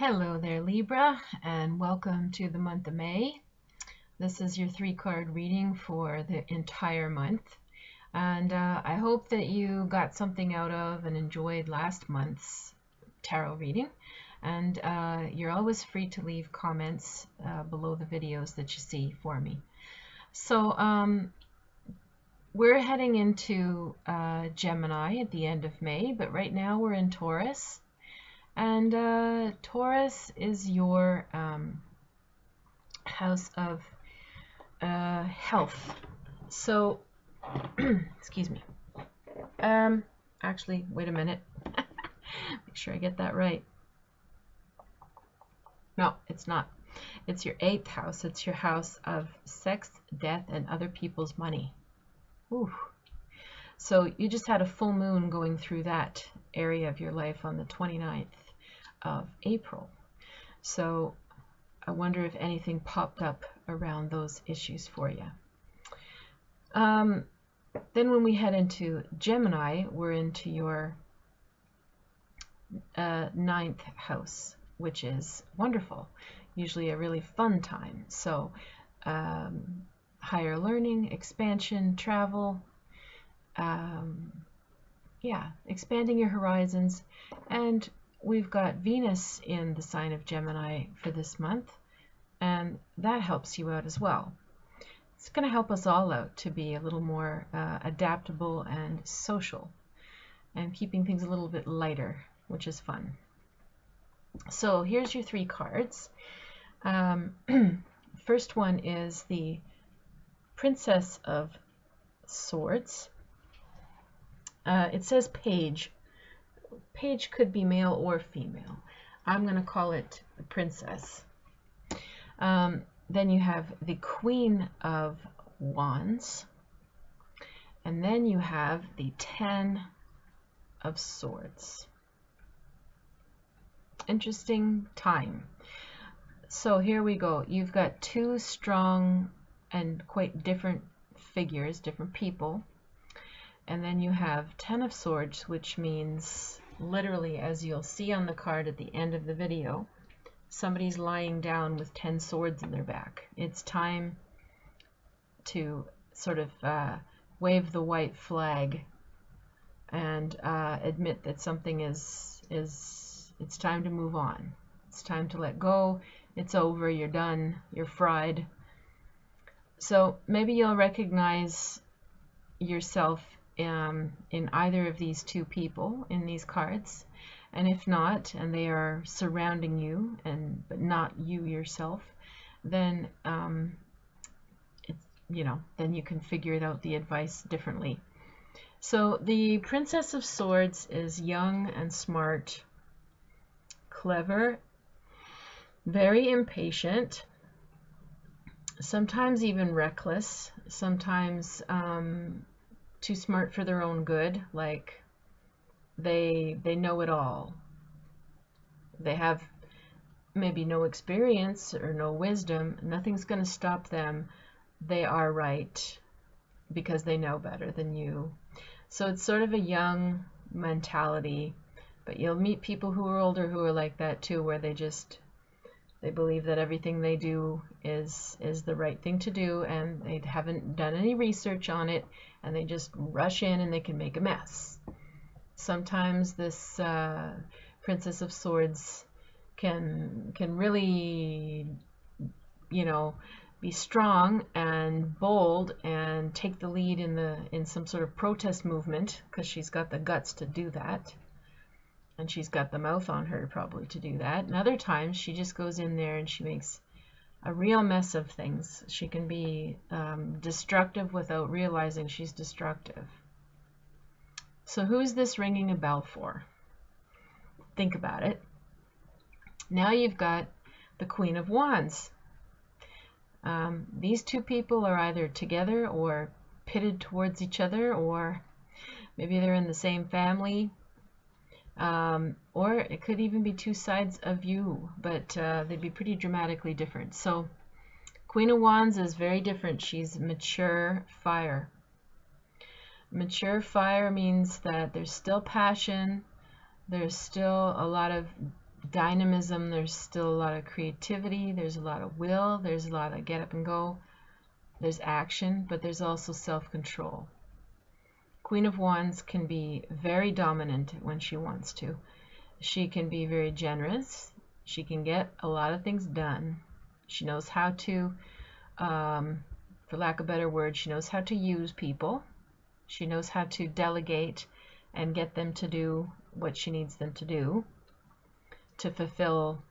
Hello there, Libra, and welcome to the month of May. This is your 3-card reading for the entire month. And I hope that you got something out of and enjoyed last month's tarot reading. And you're always free to leave comments below the videos that you see for me. So we're heading into Gemini at the end of May, but right now we're in Taurus. And Taurus is your house of health. So, excuse me. Actually, wait a minute. Make sure I get that right. No, it's not. It's your 8th house. It's your house of sex, death, and other people's money. Ooh. So you just had a full moon going through that area of your life on the 29th of April. So I wonder if anything popped up around those issues for you. Then when we head into Gemini, we're into your 9th house, which is wonderful, usually a really fun time. So higher learning, expansion, travel, yeah, expanding your horizons. And we've got Venus in the sign of Gemini for this month, and that helps you out as well. It's going to help us all out to be a little more adaptable and social, and keeping things a little bit lighter, which is fun. So here's your 3 cards. First one is the Princess of Swords. It says page. Page could be male or female. I'm going to call it the princess. Then you have the Queen of Wands. And then you have the 10 of Swords. Interesting time. So here we go. You've got 2 strong and quite different figures, different people. And then you have 10 of Swords, which means literally, as you'll see on the card at the end of the video, somebody's lying down with 10 swords in their back. It's time to sort of wave the white flag and admit that something it's time to move on. It's time to let go. It's over. You're done. You're fried. So maybe you'll recognize yourself in either of these 2 people in these cards, and if not, and they are surrounding you but not you yourself, then then you can figure out the advice differently. So the Princess of Swords is young and smart, clever, very impatient, sometimes even reckless, sometimes too smart for their own good, like they know it all. They have maybe no experience or no wisdom. Nothing's going to stop them. They are right because they know better than you. So it's sort of a young mentality, but you'll meet people who are older who are like that too, where they believe that everything they do is the right thing to do, and they haven't done any research on it, and they just rush in and they can make a mess. Sometimes this Princess of Swords can really, be strong and bold and take the lead in some sort of protest movement, because she's got the guts to do that. And she's got the mouth on her probably to do that. And other times she just goes in there and she makes a real mess of things. She can be destructive without realizing she's destructive. So who's this ringing a bell for? Think about it. Now you've got the Queen of Wands. These 2 people are either together or pitted towards each other, or maybe they're in the same family. Or it could even be 2 sides of you, but they'd be pretty dramatically different. So Queen of Wands is very different. She's mature fire. Mature fire means that there's still passion, there's still a lot of dynamism, there's still a lot of creativity, there's a lot of will, there's a lot of get up and go, there's action, but there's also self-control. Queen of Wands can be very dominant when she wants to. She can be very generous. She can get a lot of things done. She knows how to, for lack of a better word, she knows how to use people. She knows how to delegate and get them to do what she needs them to do to fulfill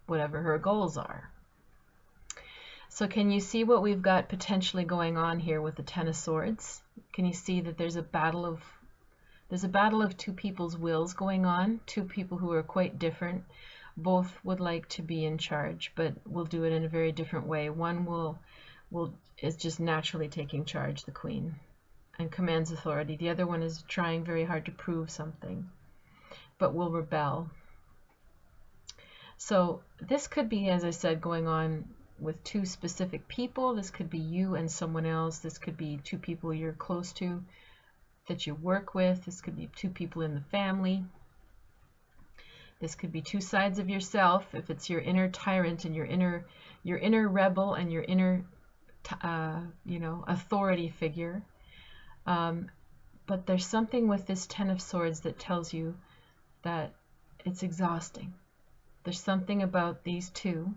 whatever her goals are. So can you see what we've got potentially going on here with the Ten of Swords? Can you see that there's a battle of two people's wills going on, two people who are quite different. Both would like to be in charge, but will do it in a very different way. One is just naturally taking charge, the Queen, and commands authority. The other one is trying very hard to prove something, but will rebel. So this could be, as I said, going on with two specific people. This could be you and someone else. This could be two people you're close to, that you work with. This could be two people in the family. This could be two sides of yourself, if it's your inner tyrant and your inner rebel and your inner authority figure. But there's something with this Ten of Swords that tells you that it's exhausting. There's something about these two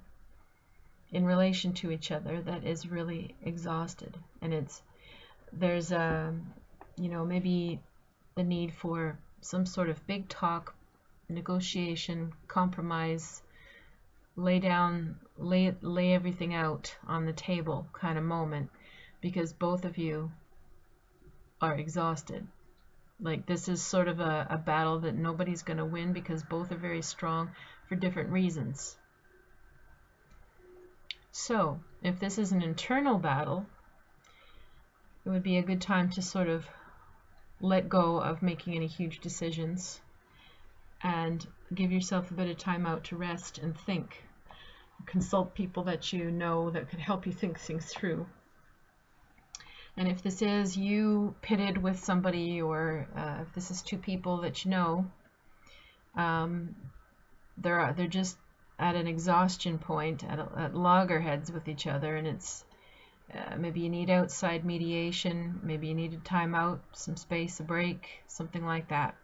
in relation to each other that is really exhausted, and there's maybe the need for some sort of big talk, negotiation, compromise, lay everything out on the table kind of moment, because both of you are exhausted. Like, this is sort of a battle that nobody's going to win, because both are very strong for different reasons. So if this is an internal battle, it would be a good time to sort of let go of making any huge decisions and give yourself a bit of time out to rest and think. Consult people that you know that could help you think things through. And if this is you pitted with somebody, or if this is two people that you know, they're just at an exhaustion point, at loggerheads with each other, and it's maybe you need outside mediation, maybe you need a time out, some space, a break, something like that.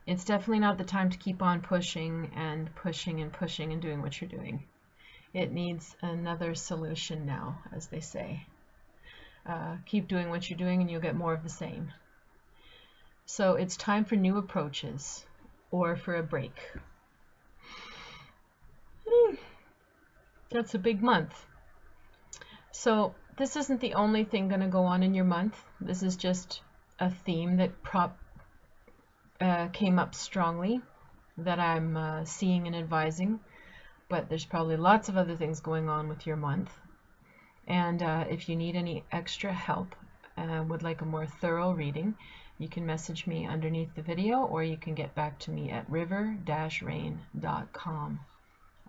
It's definitely not the time to keep on pushing and pushing and pushing and doing what you're doing. It needs another solution now, as they say. Keep doing what you're doing and you'll get more of the same. So it's time for new approaches, or for a break. That's a big month. So this isn't the only thing going to go on in your month. This is just a theme that came up strongly, that I'm seeing and advising. But there's probably lots of other things going on with your month. And if you need any extra help and would like a more thorough reading, you can message me underneath the video, or you can get back to me at river-rain.com.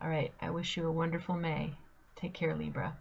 All right, I wish you a wonderful May. Take care, Libra.